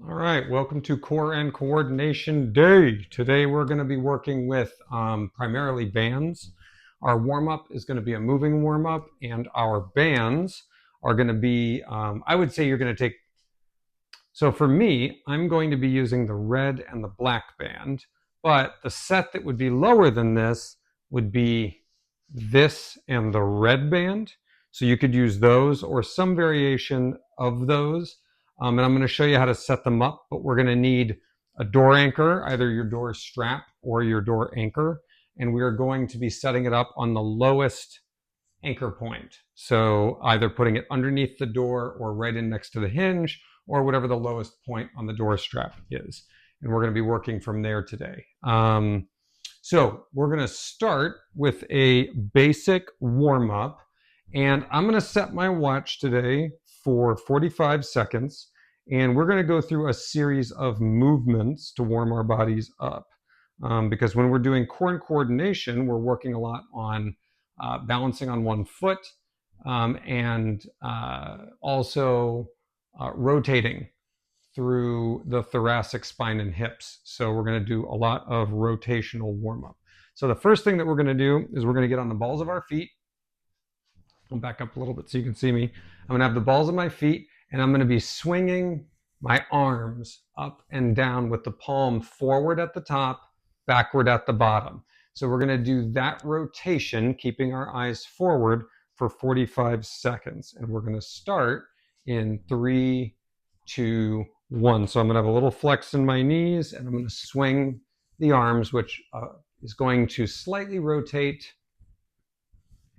All right, welcome to Core and Coordination Day. Today we're going to be working with primarily bands. Our warm-up is going to be a moving warm-up, and our bands are going to be, I would say you're going to take, so for me, I'm going to be using the red and the black band, but the set that would be lower than this would be this and the red band. So you could use those or some variation of those. And I'm going to show you how to set them up, but we're going to need a door anchor, either your door strap or your door anchor. And we are going to be setting it up on the lowest anchor point. So either putting it underneath the door or right in next to the hinge or whatever the lowest point on the door strap is. And we're going to be working from there today. So we're going to start with a basic warm up. And I'm going to set my watch today for 45 seconds. And we're going to go through a series of movements to warm our bodies up. Because when we're doing core and coordination, we're working a lot on balancing on one foot and also rotating through the thoracic spine and hips. So we're going to do a lot of rotational warm-up. So the first thing that we're going to do is we're going to get on the balls of our feet. I'll back up a little bit so you can see me. I'm going to have the balls of my feet, and I'm going to be swinging my arms up and down with the palm forward at the top, backward at the bottom. So we're going to do that rotation, keeping our eyes forward for 45 seconds. And we're going to start in 3, 2, 1. So I'm going to have a little flex in my knees, and I'm going to swing the arms, which is going to slightly rotate.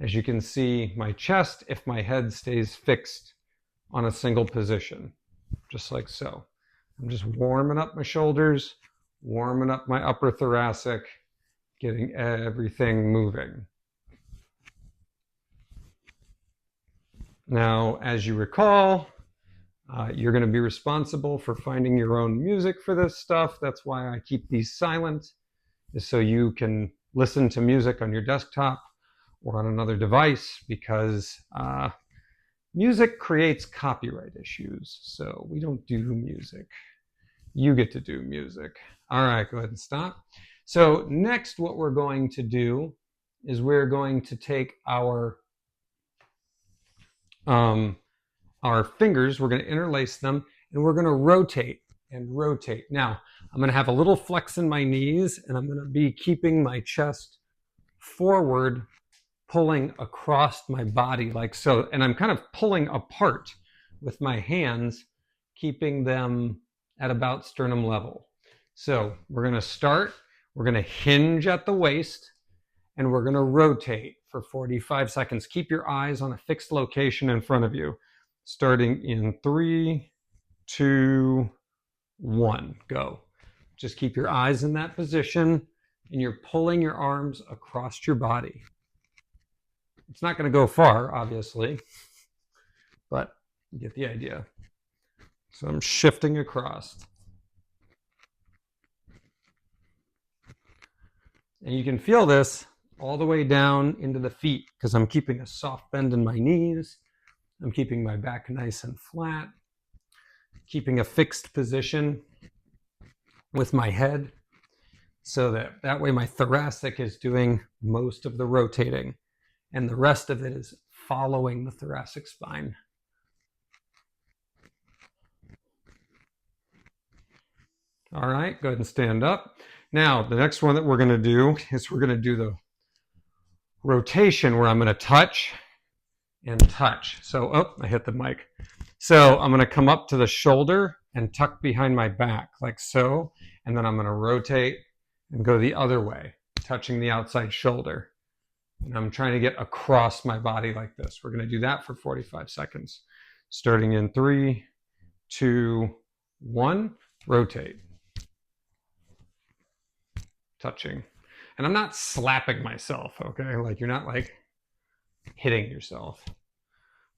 As you can see, my chest, if my head stays fixed on a single position, just like so. I'm just warming up my shoulders, warming up my upper thoracic, getting everything moving. Now, as you recall, you're going to be responsible for finding your own music for this stuff. That's why I keep these silent, is so you can listen to music on your desktop or on another device, because music creates copyright issues. So we don't do music. You get to do music. All right, go ahead and stop. So next, what we're going to do is we're going to take our fingers, we're going to interlace them, and we're going to rotate and rotate. Now, I'm going to have a little flex in my knees, and I'm going to be keeping my chest forward, pulling across my body like so. And I'm kind of pulling apart with my hands, keeping them at about sternum level. So we're going to start, we're going to hinge at the waist, and we're going to rotate for 45 seconds. Keep your eyes on a fixed location in front of you. Starting in 3, 2, 1, go. Just keep your eyes in that position, and you're pulling your arms across your body. It's not going to go far, obviously, but you get the idea. So I'm shifting across. And you can feel this all the way down into the feet, because I'm keeping a soft bend in my knees. I'm keeping my back nice and flat, keeping a fixed position with my head, so that way my thoracic is doing most of the rotating, and the rest of it is following the thoracic spine. All right, go ahead and stand up. Now, the next one that we're going to do is we're going to do the rotation, where I'm going to touch and touch. So, oh, I hit the mic. So I'm going to come up to the shoulder and tuck behind my back like so, and then I'm going to rotate and go the other way, touching the outside shoulder. And I'm trying to get across my body like this. We're going to do that for 45 seconds. Starting in 3, 2, 1, rotate. Touching. And I'm not slapping myself, okay? Like, you're not like hitting yourself.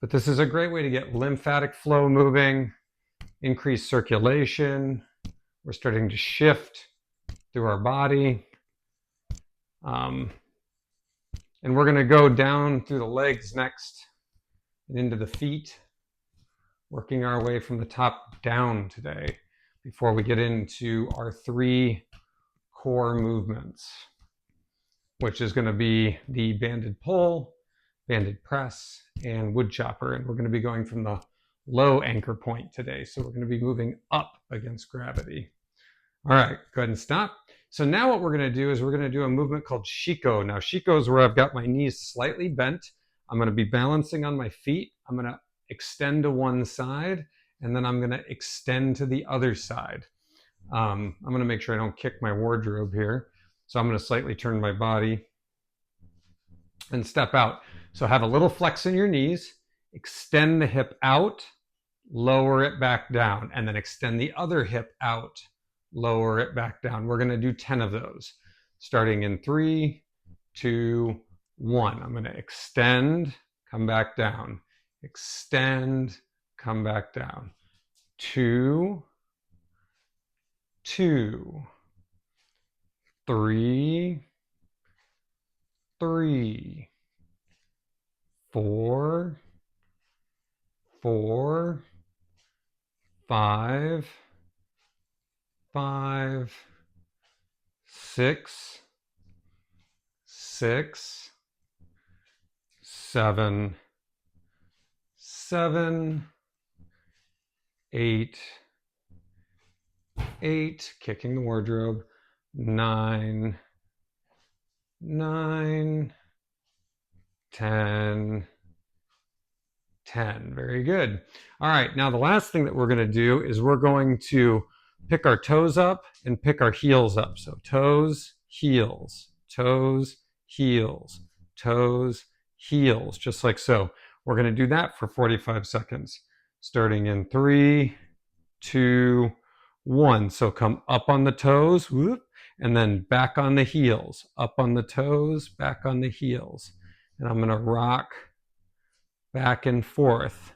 But this is a great way to get lymphatic flow moving, increase circulation. We're starting to shift through our body. And we're going to go down through the legs next and into the feet, working our way from the top down today. before we get into our 3 core movements, which is going to be the banded pull, banded press, and wood chopper. And we're going to be going from the low anchor point today. So we're going to be moving up against gravity. All right, go ahead and stop. So now what we're going to do is we're going to do a movement called Shiko. Now Shiko is where I've got my knees slightly bent. I'm going to be balancing on my feet. I'm going to extend to one side, and then I'm going to extend to the other side. I'm going to make sure I don't kick my wardrobe here. So I'm going to slightly turn my body and step out. So have a little flex in your knees, extend the hip out, lower it back down, and then extend the other hip out, lower it back down. We're going to do 10 of those, starting in 3, 2, 1. I'm going to extend, come back down, extend, come back down. 2, 2, 3, 3, 4, 4, 5, 5, 6, 6, 7, 7, 8, 8, kicking the wardrobe, 9, 9, 10, 10. Very good. All right, now the last thing that we're going to do is we're going to pick our toes up and pick our heels up. So toes, heels, toes, heels, toes, heels, just like so. We're going to do that for 45 seconds, starting in 3, 2, 1. So come up on the toes, whoop, and then back on the heels, up on the toes, back on the heels. And I'm going to rock back and forth,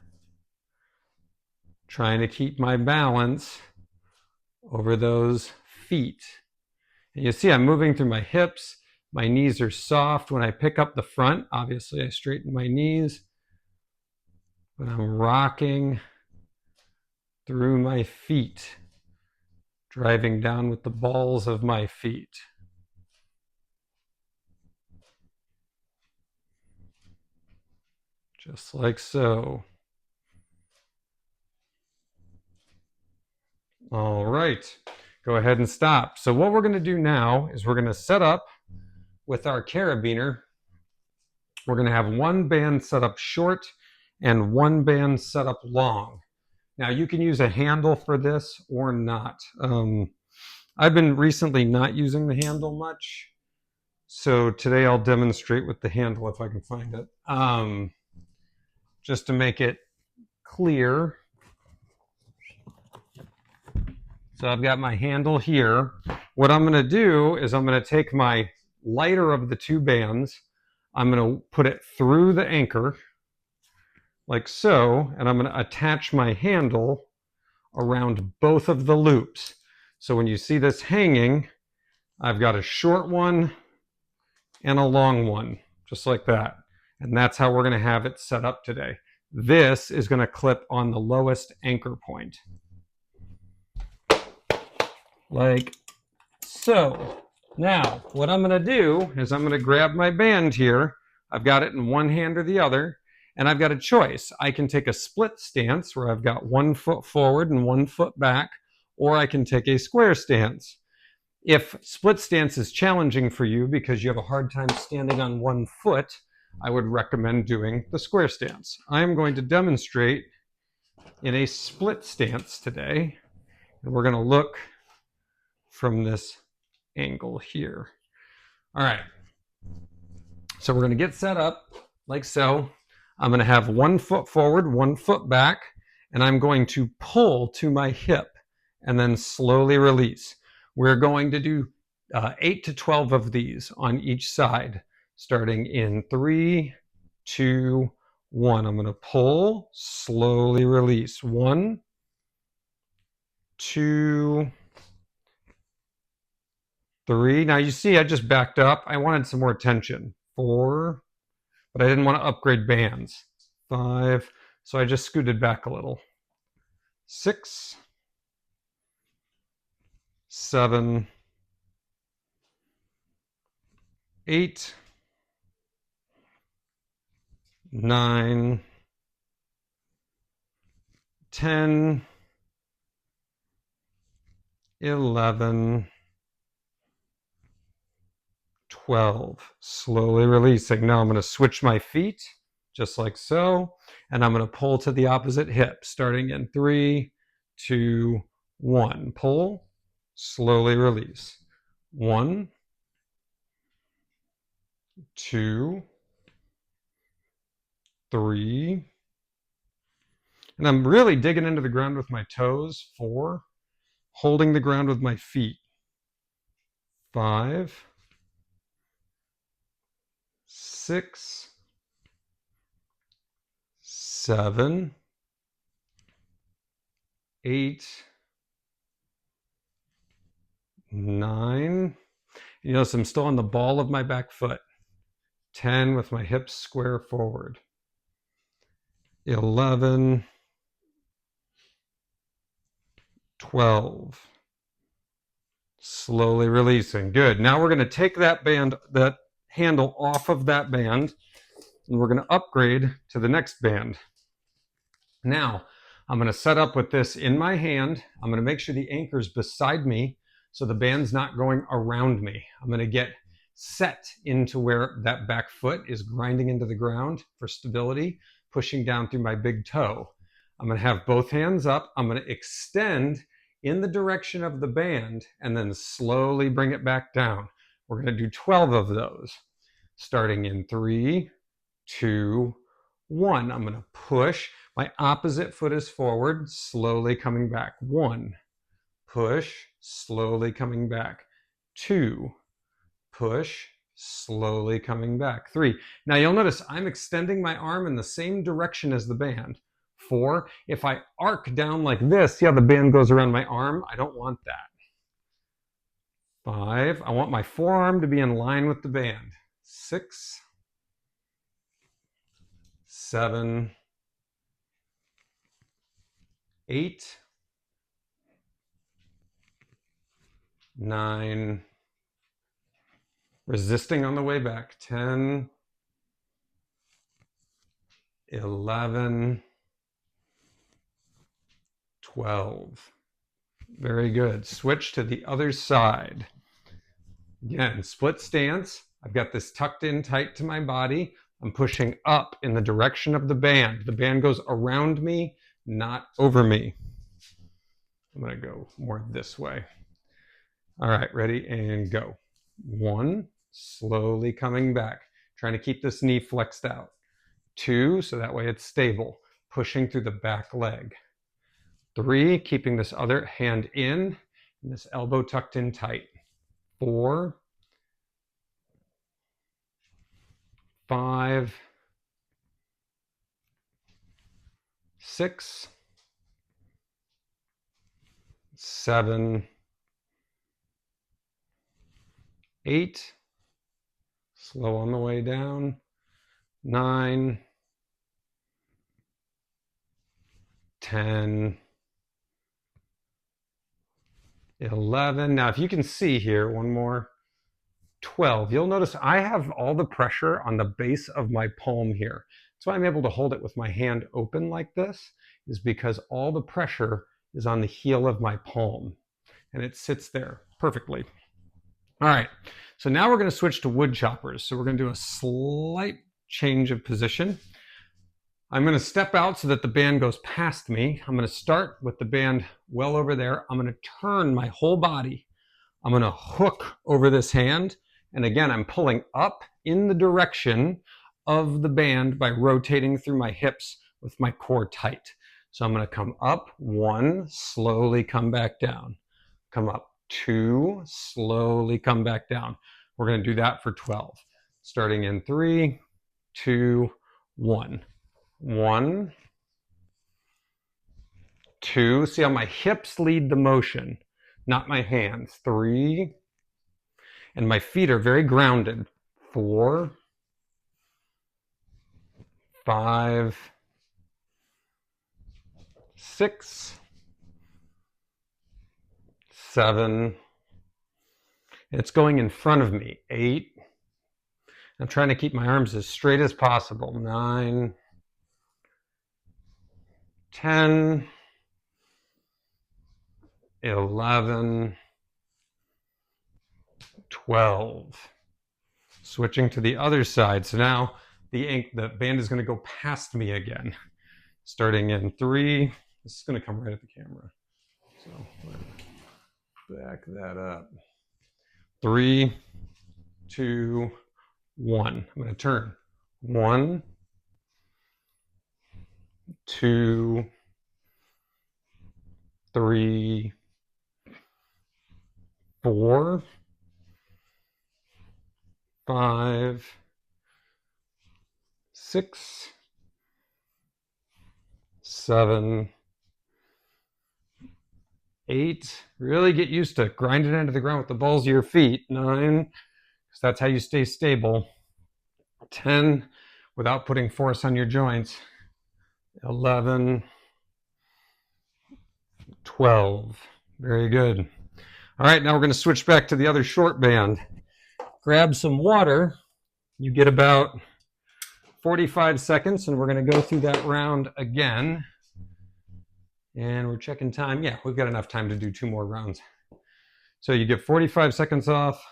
trying to keep my balance over those feet. And you see I'm moving through my hips. My knees are soft. When I pick up the front, obviously I straighten my knees, but I'm rocking through my feet, driving down with the balls of my feet. Just like so. All right, go ahead and stop. So what we're going to do now is we're going to set up with our carabiner. We're going to have one band set up short and one band set up long. Now you can use a handle for this or not. I've been recently not using the handle much, so today I'll demonstrate with the handle if I can find it. Just to make it clear. So I've got my handle here. What I'm going to do is I'm going to take my lighter of the 2 bands. I'm going to put it through the anchor, like so, and I'm going to attach my handle around both of the loops. So when you see this hanging, I've got a short one and a long one, just like that. And that's how we're going to have it set up today. This is going to clip on the lowest anchor point, like so. Now, what I'm going to do is I'm going to grab my band here. I've got it in one hand or the other, and I've got a choice. I can take a split stance where I've got 1 foot forward and 1 foot back, or I can take a square stance. If split stance is challenging for you because you have a hard time standing on 1 foot, I would recommend doing the square stance. I'm going to demonstrate in a split stance today, and we're going to look from this angle here. All right, so we're going to get set up like so. I'm going to have 1 foot forward, 1 foot back, and I'm going to pull to my hip and then slowly release. We're going to do 8 to 12 of these on each side, starting in 3, 2, 1. I'm going to pull, slowly release. 1, 2, 3. Now you see I just backed up. I wanted some more tension. 4, but I didn't want to upgrade bands. 5, so I just scooted back a little. 6, 7, 8, 9, 10, 11, 12. Slowly releasing. Now I'm going to switch my feet, just like so, and I'm going to pull to the opposite hip, starting in 3, 2, 1. Pull, slowly release. 1, 2, 3, and I'm really digging into the ground with my toes. 4, holding the ground with my feet. 5, 6, 7, 8, 9. You notice I'm still on the ball of my back foot. 10 with my hips square forward. 11, 12. Slowly releasing. Good. Now we're going to take that handle off of that band, and we're going to upgrade to the next band. Now, I'm going to set up with this in my hand. I'm going to make sure the anchor's beside me so the band's not going around me. I'm going to get set into where that back foot is grinding into the ground for stability, pushing down through my big toe. I'm going to have both hands up. I'm going to extend in the direction of the band and then slowly bring it back down. We're going to do 12 of those, starting in 3, 2, 1. I'm going to push. My opposite foot is forward, slowly coming back. 1, push, slowly coming back. 2, push, slowly coming back. 3. Now you'll notice I'm extending my arm in the same direction as the band. 4, if I arc down like this, see how the band goes around my arm? I don't want that. 5, I want my forearm to be in line with the band. 6, 7, 8, 9, resisting on the way back. 10, 11, 12. Very good. Switch to the other side. Again, split stance. I've got this tucked in tight to my body. I'm pushing up in the direction of the band. The band goes around me, not over me. I'm going to go more this way. All right, ready and go. 1, slowly coming back, trying to keep this knee flexed out. 2, so that way it's stable, pushing through the back leg. 3, keeping this other hand in and this elbow tucked in tight. 4, 5, 6, 7, 8, slow on the way down. 9, 10, 11. Now, if you can see here, one more, 12. You'll notice I have all the pressure on the base of my palm here. That's why I'm able to hold it with my hand open like this, is because all the pressure is on the heel of my palm, and it sits there perfectly. All right, so now we're going to switch to wood choppers. So we're going to do a slight change of position. I'm going to step out so that the band goes past me. I'm going to start with the band well over there. I'm going to turn my whole body. I'm going to hook over this hand. And again, I'm pulling up in the direction of the band by rotating through my hips with my core tight. So I'm going to come up, 1, slowly come back down. Come up, 2, slowly come back down. We're going to do that for 12. Starting in 3, 2, 1. 1, 2, see how my hips lead the motion, not my hands. 3, and my feet are very grounded. 4, 5, 6, 7, It's going in front of me. 8. I'm trying to keep my arms as straight as possible. 9, 10, 11, 12. Switching to the other side. So now the band is going to go past me again. Starting in 3. This is going to come right at the camera. So back that up. 3, 2, 1. I'm going to turn. 1, 2, 3, 4, 5, 6, 7, 8. Really get used to grinding into the ground with the balls of your feet. 9, because that's how you stay stable. 10, without putting force on your joints. 11, 12. Very good. All right, now we're going to switch back to the other short band. Grab some water. You get about 45 seconds, and we're going to go through that round again. And we're checking time. Yeah, we've got enough time to do 2 more rounds. So you get 45 seconds off.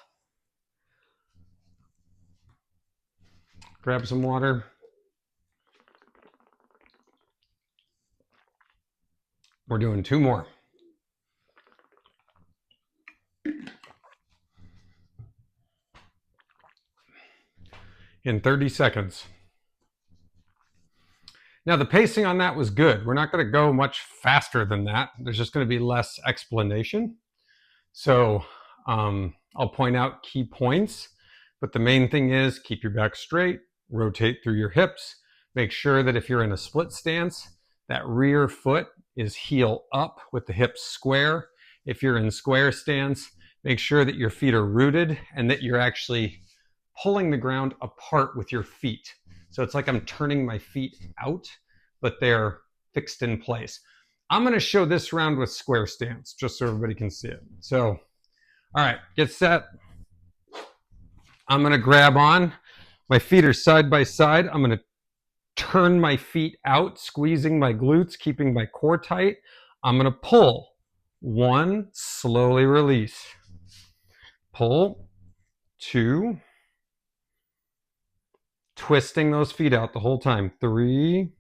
Grab some water. We're doing 2 more. In 30 seconds. Now the pacing on that was good. We're not going to go much faster than that. There's just going to be less explanation. So I'll point out key points, but the main thing is keep your back straight, rotate through your hips, make sure that if you're in a split stance, that rear foot is heel up with the hips square. If you're in square stance, make sure that your feet are rooted and that you're actually pulling the ground apart with your feet. So it's like I'm turning my feet out, but they're fixed in place. I'm going to show this round with square stance, just so everybody can see it. So, all right, get set. I'm going to grab on. My feet are side by side. I'm going to turn my feet out, squeezing my glutes, keeping my core tight. I'm going to pull. 1, slowly release. Pull. 2, twisting those feet out the whole time. 3,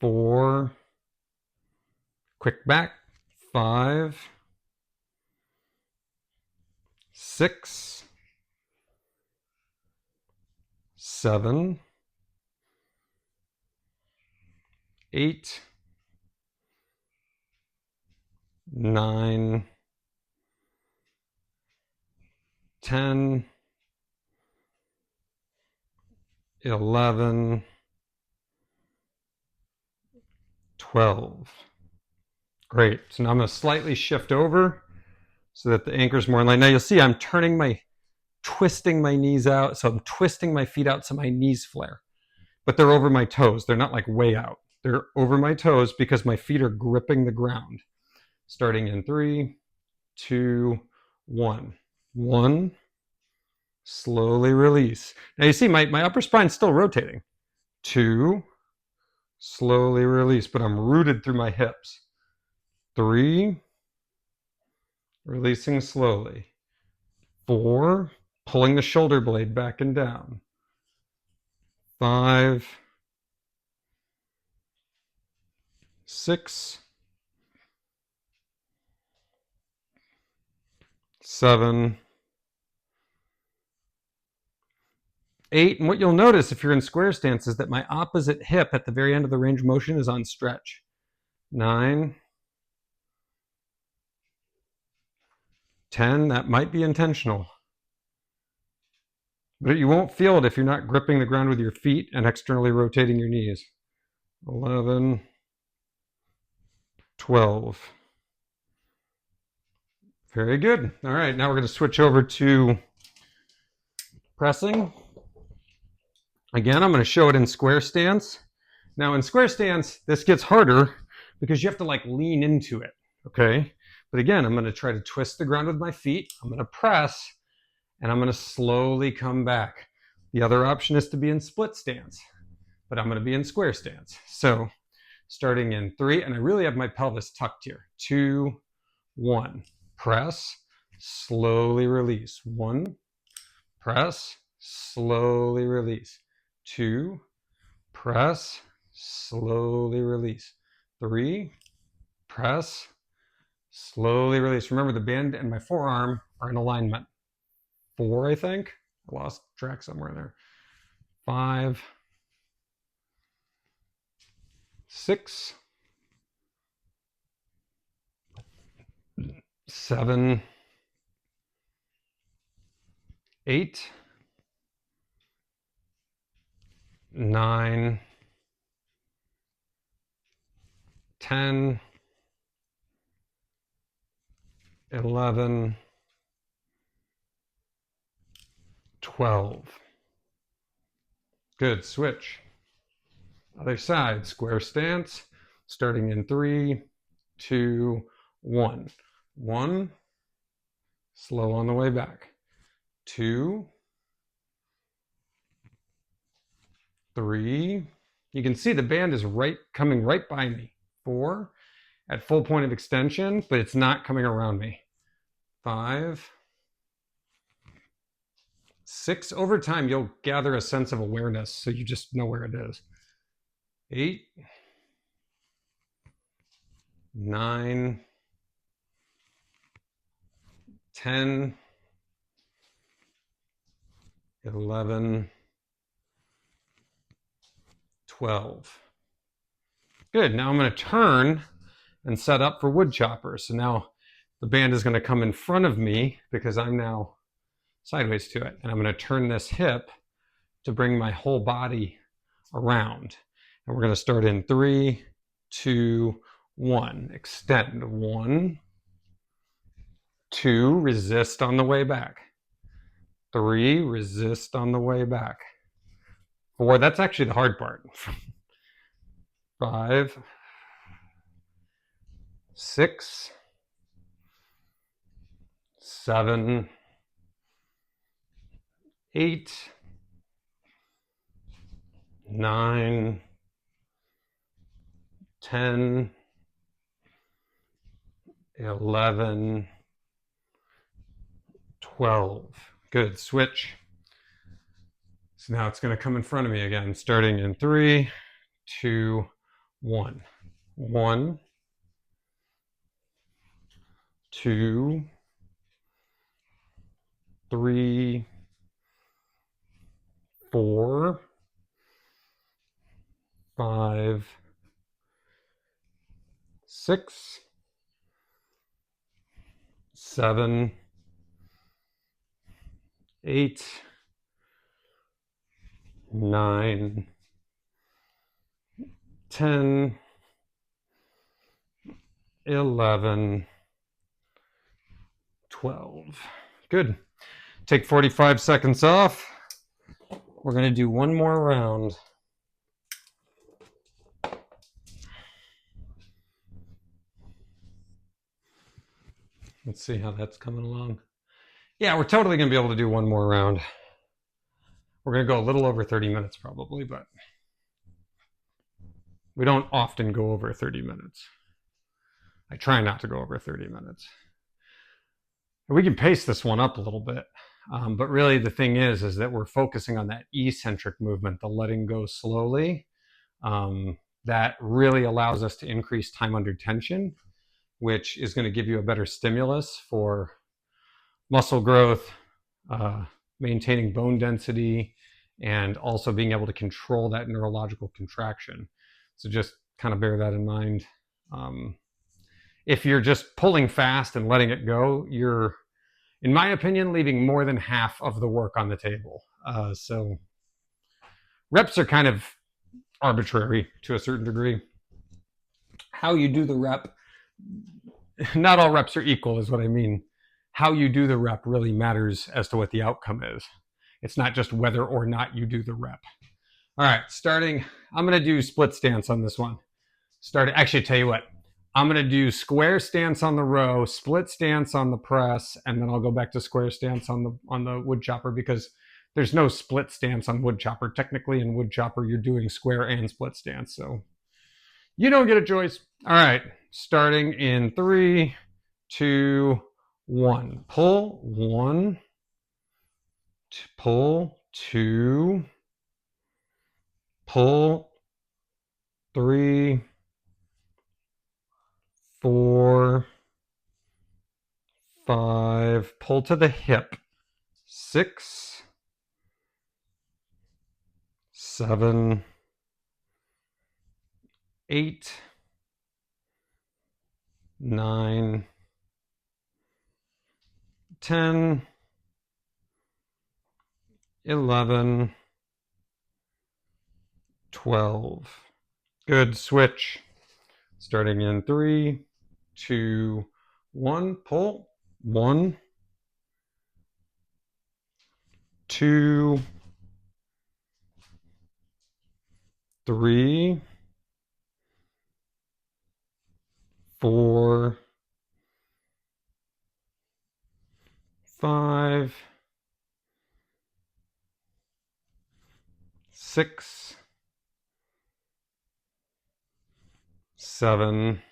4, quick back. 5, 6, 7, 8, 9, 10, 11, 12. Great. So now I'm going to slightly shift over so that the anchor's more in line. Now you'll see I'm twisting my knees out. So I'm twisting my feet out so my knees flare. But they're over my toes. They're not like way out. They're over my toes because my feet are gripping the ground. Starting in 3, 2, 1. 1, slowly release. Now you see my upper spine's still rotating. 2, slowly release, but I'm rooted through my hips. 3, releasing slowly. 4, pulling the shoulder blade back and down. 5, 6, 7, 8. And what you'll notice if you're in square stance is that my opposite hip at the very end of the range of motion is on stretch. 9, 10. That might be intentional. But you won't feel it if you're not gripping the ground with your feet and externally rotating your knees. 11, 12. Very good. All right, now we're going to switch over to pressing. Again, I'm going to show it in square stance. Now in square stance, this gets harder because you have to like lean into it, okay? But again, I'm going to try to twist the ground with my feet. I'm going to press, and I'm going to slowly come back. The other option is to be in split stance, but I'm going to be in square stance. So starting in 3, and I really have my pelvis tucked here. 2, 1, press, slowly release. 1, press, slowly release. 2, press, slowly release. 3, press, slowly release. Remember, the band and my forearm are in alignment. 4, I think. I lost track somewhere in there. 5, 6, 7, 8, 9, 10, 11, 12. Good, switch. Other side, square stance, starting in 3, 2, 1. 1, slow on the way back. 2, 3, you can see the band is coming right by me. 4, at full point of extension, but it's not coming around me. 5, 6, over time you'll gather a sense of awareness, so you just know where it is. 8, 9, 10, 11, 12. Good, now I'm going to turn and set up for wood chopper. So now the band is going to come in front of me because I'm now sideways to it. And I'm going to turn this hip to bring my whole body around. And we're going to start in 3, 2, 1. Extend. 1, 2, resist on the way back. 3, resist on the way back. 4, that's actually the hard part. 5, 6, 7, 8, 9, 10, 11, 12. Good, switch. So now it's going to come in front of me again, starting in 3, 2, 1. 1, 2, 3, 4, 5, 6, 7, 8, 9, 10, 11, 12. Good. Take 45 seconds off. We're going to do one more round. Let's see how that's coming along. Yeah, we're totally going to be able to do one more round. We're going to go a little over 30 minutes probably, but we don't often go over 30 minutes. I try not to go over 30 minutes. We can pace this one up a little bit, but really the thing is that we're focusing on that eccentric movement, the letting go slowly. That really allows us to increase time under tension, which is going to give you a better stimulus for muscle growth, maintaining bone density, and also being able to control that neurological contraction. So just kind of bear that in mind. If you're just pulling fast and letting it go, you're, in my opinion, leaving more than half of the work on the table. So reps are kind of arbitrary to a certain degree. How you do the rep, not all reps are equal is what I mean. How you do the rep really matters as to what the outcome is. It's not just whether or not you do the rep. All right, starting, I'm going to do split stance on this one. Actually, tell you what, I'm going to do square stance on the row, split stance on the press, and then I'll go back to square stance on the wood chopper, because there's no split stance on wood chopper. Technically in wood chopper, you're doing square and split stance. So you don't get a choice. All right, starting in 3, 2, 1. Pull 1, pull 2, pull 3, 4, 5, pull to the hip, 6, 7, 8, 9, 10, 11, 12. Good. Switch. Starting in 3, 2, 1. Pull. 1, 2, 3, 4, 5, 6, 7,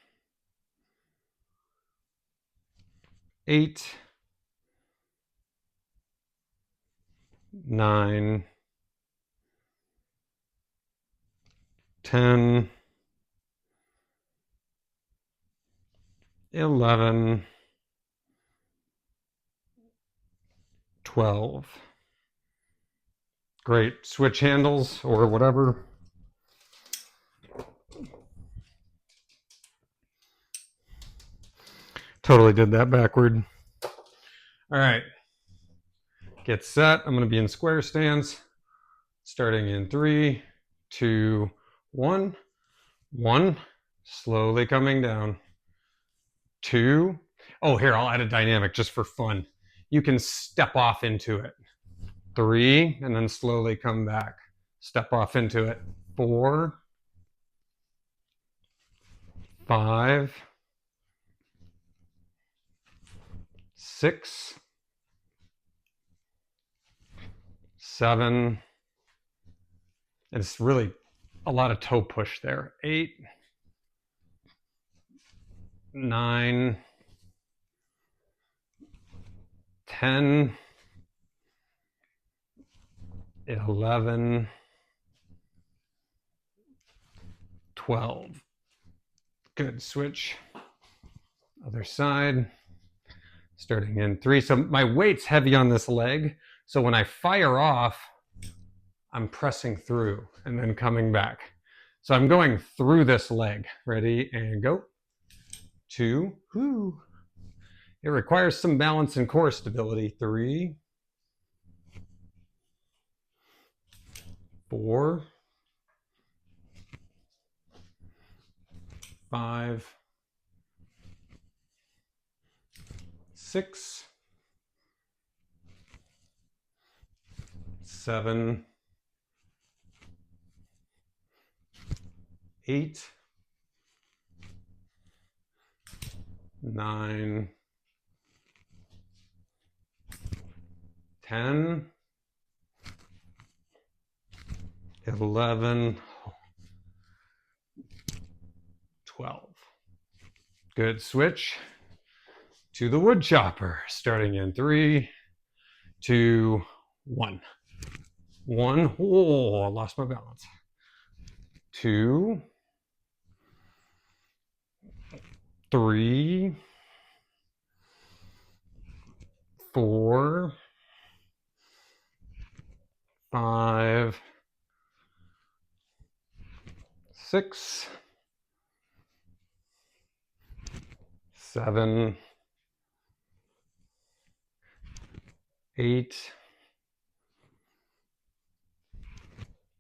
8, 9, 10, 11, 12. Great. Switch handles or whatever. Totally did that backward. All right. Get set. I'm going to be in square stance. Starting in 3, 2, 1. 1. Slowly coming down. 2. Oh, here, I'll add a dynamic just for fun. You can step off into it. 3, and then slowly come back. Step off into it. 4, 5, 6, 7. And it's really a lot of toe push there. 8, 9, 10, 11, 12. Good. Switch. Other side. Starting in 3. So my weight's heavy on this leg. So when I fire off, I'm pressing through and then coming back. So I'm going through this leg. Ready and go. 2. Whoo. It requires some balance and core stability. 3, 4, 5, 6, 7, 8, 9, 10, 11, 12. Good. Switch to the wood chopper. Starting in 3, 2, 1. 1. Oh, I lost my balance. 2, 3, 4, 5, 6, 7, 8,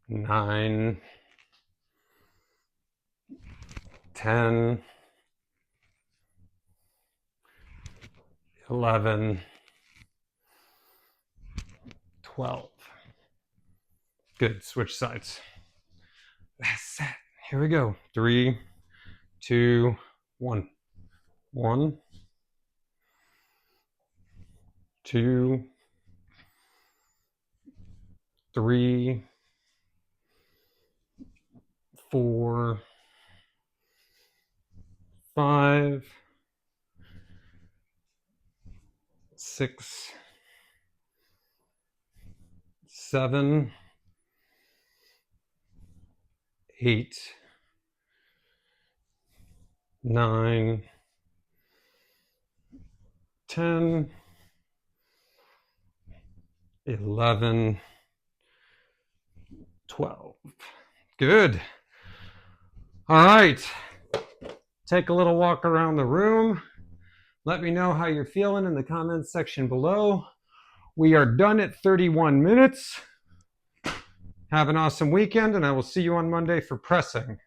9, 10, 11, 12. Good. Switch sides. That's it. Here we go. 3, 2, 1. 1, 2, 3, 4, 5, 6, 7, 8, 9, 10, 11, 12. Good. All right. Take a little walk around the room. Let me know how you're feeling in the comments section below. We are done at 31 minutes. Have an awesome weekend, and I will see you on Monday for pressing.